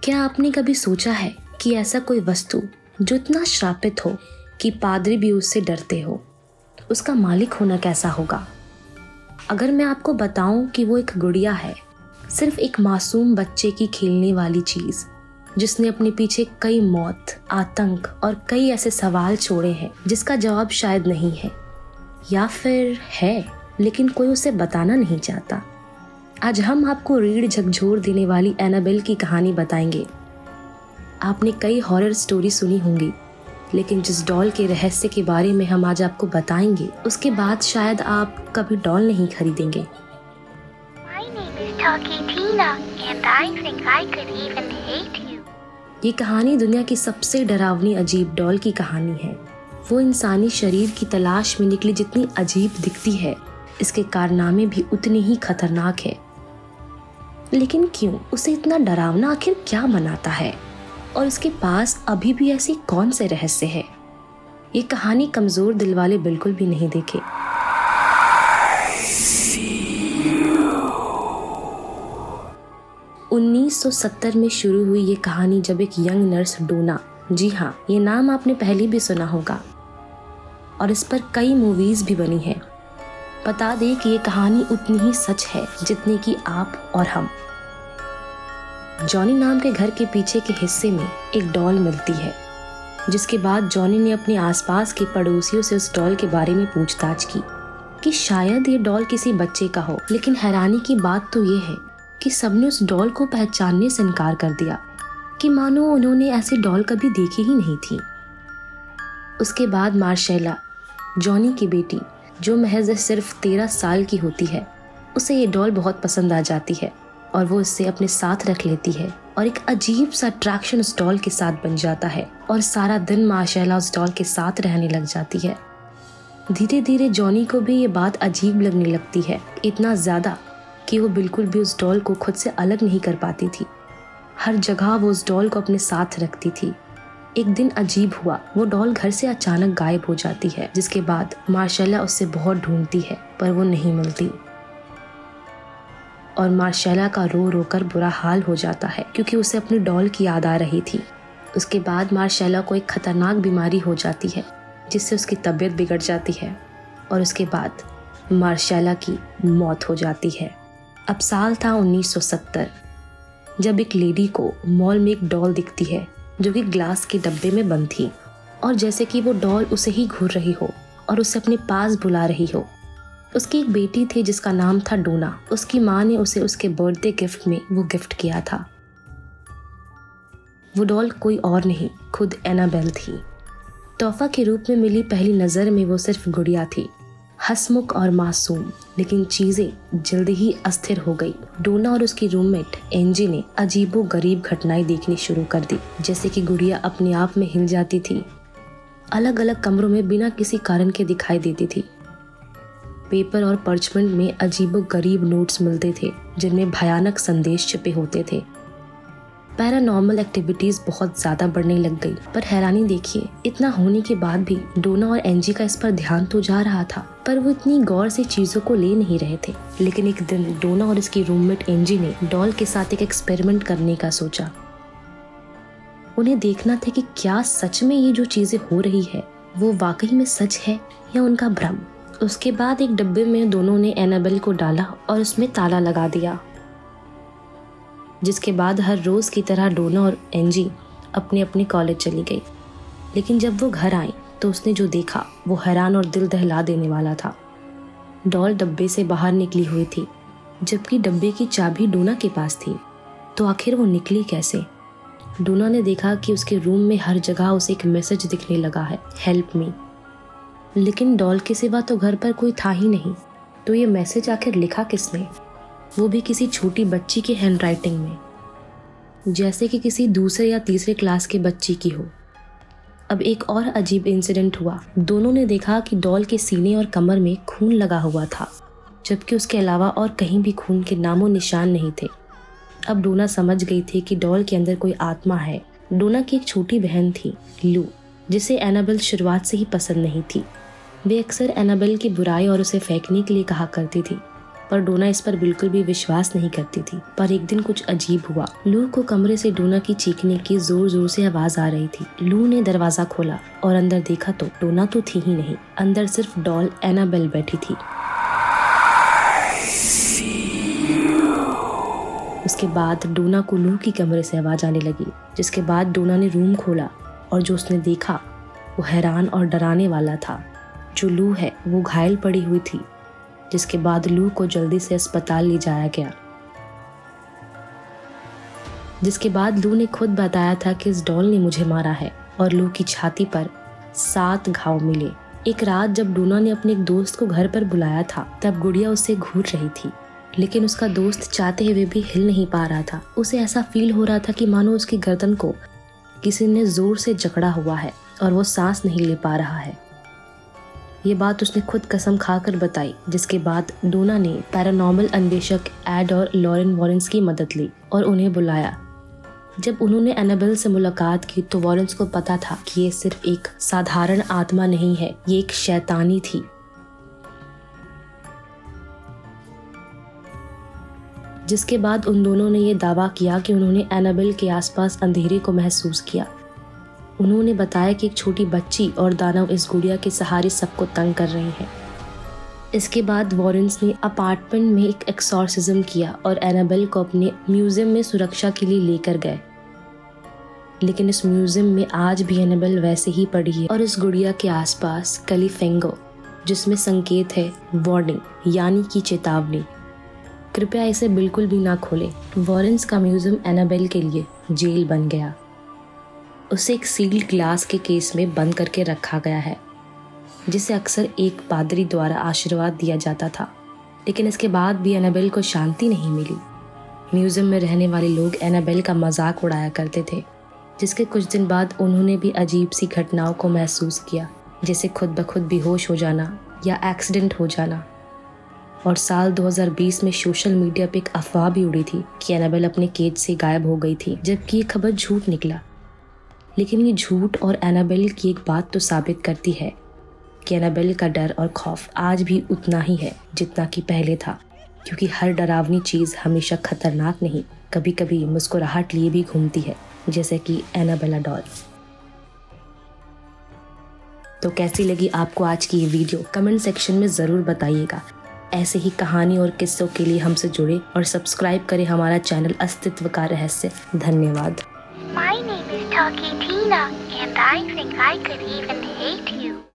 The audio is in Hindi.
क्या आपने कभी सोचा है कि ऐसा कोई वस्तु जो इतना श्रापित हो कि पादरी भी उससे डरते हो, उसका मालिक होना कैसा होगा? अगर मैं आपको बताऊं कि वो एक गुड़िया है, सिर्फ एक मासूम बच्चे की खेलने वाली चीज, जिसने अपने पीछे कई मौत, आतंक और कई ऐसे सवाल छोड़े हैं जिसका जवाब शायद नहीं है, या फिर है लेकिन कोई उसे बताना नहीं चाहता। आज हम आपको रीढ़ झकझोर देने वाली एनाबेल की कहानी बताएंगे। आपने कई हॉरर स्टोरी सुनी होंगी, लेकिन जिस डॉल के रहस्य के बारे में हम आज आपको बताएंगे, उसके बाद शायद आप कभी डॉल नहीं खरीदेंगे। ये कहानी दुनिया की सबसे डरावनी अजीब डॉल की कहानी है। वो इंसानी शरीर की तलाश में निकली जितनी अजीब दिखती है, इसके कारनामे भी उतने ही खतरनाक है। लेकिन क्यों उसे इतना डरावना आखिर क्या बनाता है, और उसके पास अभी भी ऐसी कौन से रहस्य है? ये कहानी कमजोर दिल वाले बिल्कुल भी नहीं देखे। उन्नीस 1970 में शुरू हुई ये कहानी जब एक यंग नर्स डोना, जी हाँ, ये नाम आपने पहले भी सुना होगा, और इस पर कई मूवीज भी बनी है। बता दें कि ये कहानी उतनी ही सच है जितनी कि आप और हम। जॉनी नाम के घर के पीछे के हिस्से में एक डॉल मिलती है, जिसके बाद जॉनी ने अपने आसपास के पड़ोसियों से उस डॉल के बारे में पूछताछ की कि शायद ये डॉल किसी बच्चे का हो। लेकिन हैरानी की बात तो ये है कि सबने उस डॉल को पहचानने से इनकार कर दिया, कि मानो उन्होंने ऐसी डॉल कभी देखी ही नहीं थी। उसके बाद मार्शेला, जॉनी की बेटी, जो महज सिर्फ 13 साल की होती है, उसे ये डॉल बहुत पसंद आ जाती है और वो इससे अपने साथ रख लेती है, और एक अजीब सा अट्रैक्शन उस डॉल के साथ बन जाता है, और सारा दिन मार्शेला उस डॉल के साथ रहने लग जाती है। धीरे धीरे जॉनी को भी ये बात अजीब लगने लगती है, इतना ज्यादा कि वो बिल्कुल भी उस डॉल को खुद से अलग नहीं कर पाती थी। हर जगह वो उस डॉल को अपने साथ रखती थी। एक दिन अजीब हुआ, वो डॉल घर से अचानक गायब हो जाती है, जिसके बाद मार्शेला उससे बहुत ढूंढती है पर वो नहीं मिलती, और मार्शेला का रो रो कर बुरा हाल हो जाता है क्योंकि उसे अपनी डॉल की याद आ रही थी। उसके बाद मार्शेला को एक खतरनाक बीमारी हो जाती है, जिससे उसकी तबीयत बिगड़ जाती है, और उसके बाद मार्शेला की मौत हो जाती है। अब साल था 1970, जब एक लेडी को मॉल में एक डॉल दिखती है जो कि ग्लास के डब्बे में बंद थी, और जैसे कि वो डॉल उसे ही घूर रही हो और उसे अपने पास बुला रही हो। उसकी एक बेटी थी जिसका नाम था डोना। उसकी माँ ने उसे उसके बर्थडे गिफ्ट में वो गिफ्ट किया था। वो डॉल कोई और नहीं, खुद एनाबेल थी। तोहफा के रूप में मिली पहली नज़र में वो सिर्फ गुड़िया थी, हंसमुख और मासूम। लेकिन चीजें जल्द ही अस्थिर हो गई। डोना और उसकी रूममेट एंजी ने अजीबो गरीब घटनाएं देखनी शुरू कर दी, जैसे कि गुड़िया अपने आप में हिल जाती थी, अलग अलग कमरों में बिना किसी कारण के दिखाई देती थी। पेपर और पर्चमेंट में अजीबो गरीब नोट्स मिलते थे जिनमें भयानक संदेश छिपे होते थे। पैरानॉर्मल एक्टिविटीज बहुत ज्यादा बढ़ने लग गई। पर हैरानी देखिए, इतना होने के बाद भी डोना और एंजी का इस पर ध्यान तो जा रहा था, पर वो इतनी गौर से चीजों को ले नहीं रहे थे। लेकिन एक दिन डोना और उसकी रूममेट एंजी ने डॉल के साथ एक एक्सपेरिमेंट करने का सोचा। उन्हें देखना था कि क्या सच में ये जो चीजें हो रही है वो वाकई में सच है या उनका भ्रम। उसके बाद एक डब्बे में दोनों ने एनाबेल को डाला और उसमें ताला लगा दिया, जिसके बाद हर रोज की तरह डोना और एंजी अपने अपने कॉलेज चली गई। लेकिन जब वो घर आई तो उसने जो देखा वो हैरान और दिल दहला देने वाला था। डॉल डब्बे से बाहर निकली हुई थी, जबकि डब्बे की चाबी डोना के पास थी। तो आखिर वो निकली कैसे? डोना ने देखा कि उसके रूम में हर जगह उसे एक मैसेज दिखने लगा है, हेल्प मी। लेकिन डॉल के सिवा तो घर पर कोई था ही नहीं। तो ये मैसेज आखिर लिखा किसने? वो भी किसी छोटी बच्ची की हैंडराइटिंग में, जैसे कि किसी दूसरे या तीसरे क्लास के बच्ची की हो। अब एक और अजीब इंसिडेंट हुआ। दोनों ने देखा कि डॉल के सीने और कमर में खून लगा हुआ था, जबकि उसके अलावा और कहीं भी खून के नामो निशान नहीं थे। अब डोना समझ गई थी कि डॉल के अंदर कोई आत्मा है। डोना की एक छोटी बहन थी, लू, जिसे एनाबेल शुरुआत से ही पसंद नहीं थी। वे अक्सर एनाबेल की बुराई और उसे फेंकने के लिए कहा करती थी, पर डोना इस पर बिल्कुल भी विश्वास नहीं करती थी। पर एक दिन कुछ अजीब हुआ। लू को कमरे से डोना की चीखने की जोर जोर से आवाज आ रही थी। लू ने दरवाजा खोला और अंदर देखा तो डोना तो थी ही नहीं, अंदर सिर्फ डॉल एनाबेल बैठी थी। उसके बाद डोना को लू की कमरे से आवाज आने लगी, जिसके बाद डोना ने रूम खोला और जो उसने देखा वो हैरान और डराने वाला था। जो लू है वो घायल पड़ी हुई थी, जिसके बाद लू को जल्दी से अस्पताल ले जाया गया। जिसके बाद लू ने खुद बताया था कि इस डॉल ने मुझे मारा है और लू की छाती पर 7 घाव मिले। एक रात जब डोना ने अपने एक दोस्त को घर पर बुलाया था, तब गुड़िया उससे घूर रही थी, लेकिन उसका दोस्त चाहते हुए भी हिल नहीं पा रहा था। उसे ऐसा फील हो रहा था कि मानो उसकी गर्दन को किसी ने जोर से जकड़ा हुआ है और वो सांस नहीं ले पा रहा है। ये बात उसने खुद कसम खाकर बताई, जिसके बाद डोना ने पैरानॉर्मल अन्वेषक एड और लॉरेन वॉरेंस की मदद ली और उन्हें बुलाया। जब उन्होंने एनाबेल से मुलाकात की तो वॉरेंस को पता था कि ये सिर्फ एक साधारण आत्मा नहीं है, ये एक शैतानी थी। जिसके बाद उन दोनों ने ये दावा किया कि उन्होंने एनाबेल के आसपास अंधेरे को महसूस किया। उन्होंने बताया कि एक छोटी बच्ची और दानव इस गुड़िया के सहारे सबको तंग कर रहे हैं। इसके बाद वॉरेंस ने अपार्टमेंट में एक एक्सॉर्सिज्म किया और एनाबेल को अपने म्यूजियम में सुरक्षा के लिए लेकर गए। लेकिन इस म्यूजियम में आज भी एनाबेल वैसे ही पड़ी है और इस गुड़िया के आसपास कलीफेंगो, जिसमें संकेत है वार्निंग यानी कि चेतावनी। कृपया इसे बिल्कुल भी ना खोलें। वॉरेंस का म्यूजियम एनाबेल के लिए जेल बन गया। उसे एक सील्ड ग्लास के केस में बंद करके रखा गया है, जिसे अक्सर एक पादरी द्वारा आशीर्वाद दिया जाता था। लेकिन इसके बाद भी एनाबेल को शांति नहीं मिली। म्यूजियम में रहने वाले लोग एनाबेल का मजाक उड़ाया करते थे, जिसके कुछ दिन बाद उन्होंने भी अजीब सी घटनाओं को महसूस किया, जैसे खुद ब खुद बेहोश हो जाना या एक्सीडेंट हो जाना। और साल 2020 में सोशल मीडिया पे एक अफवाह भी उड़ी थी कि एनाबेल अपने केज से गायब हो गई थी, जबकि ये खबर झूठ निकला। लेकिन ये झूठ और एनाबेल की एक बात तो साबित करती है कि एनाबेल का डर और खौफ आज भी उतना ही है जितना कि पहले था, क्योंकि हर डरावनी चीज़ हमेशा खतरनाक नहीं, कभी कभी मुस्कुराहट लिए भी घूमती है, जैसे कि एनाबेला डॉल। तो कैसी लगी आपको आज की ये वीडियो, कमेंट सेक्शन में ज़रूर बताइएगा। ऐसे ही कहानी और किस्सों के लिए हमसे जुड़े और सब्सक्राइब करें हमारा चैनल अस्तित्व का रहस्य। धन्यवाद। My name is Turkey Tina, and I think I could even hate you.